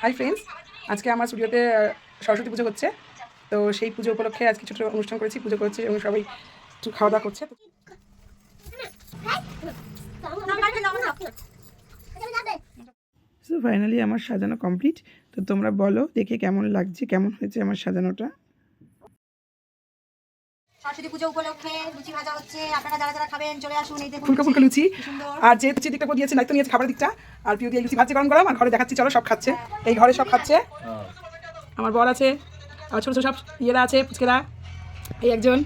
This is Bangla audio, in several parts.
হাই ফ্রেন্ডস, আজকে আমার স্টুডিওতে সরস্বতী পুজো হচ্ছে। তো সেই পুজো উপলক্ষে আজকে ছোটো অনুষ্ঠান করেছি, পুজো করছি এবং সবাই একটু খাওয়া দাওয়া করছে। সো ফাইনালি আমার সাজানো কমপ্লিট। তো তোমরা বলো দেখে কেমন লাগছে, কেমন হয়েছে আমার সাজানোটা। সরস্বতী পুজো উপলক্ষে লুচি ভাজা হচ্ছে, আপনারা যারা যারা খাবেন চলে আসুন। এই দেখুন ফুলকা ফুলকা লুচি, আর যে লুচি দিকটা দিয়েছে দায়িত্ব নিয়েছে খাবার দিকটা, আর পিউ দিয়ে লুচি ভাজছে গরম গরম, আর ঘরে দেখাচ্ছি চলো সব খাচ্ছে। এই ঘরে সব খাচ্ছে, আমার বর আছে, আর ছোটো ছোটো সব ইয়েরা আছে, পুচকেরা, এই একজন,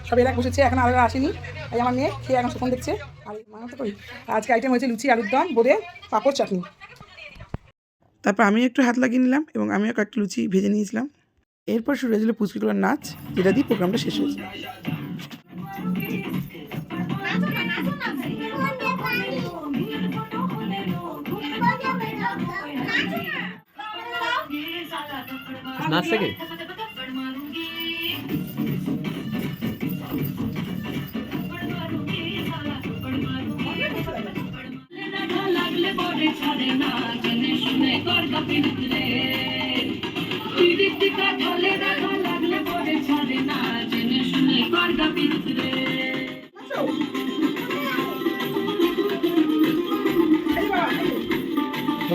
সব এরা বসেছে, এখন আলাদা আসেনি। এই আমার মেয়ে খেয়ে এখন ফোন দেখছে। আর মানাতে করি আজকে আইটেম হয়েছে লুচি, আলুর দম, বোঁদে, পাঁপড়, চাটনি। তারপর আমি একটু হাত লাগিয়ে নিলাম এবং আমিও কয়েকটা লুচি ভেজে নিয়েছিলাম। এরপর শুরু হয়েছিল পুচকিগুলোর নাচ, যেটা দিয়ে প্রোগ্রামটা শেষ হয়েছিল। নাচ থেকে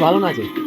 ভালো নাচে।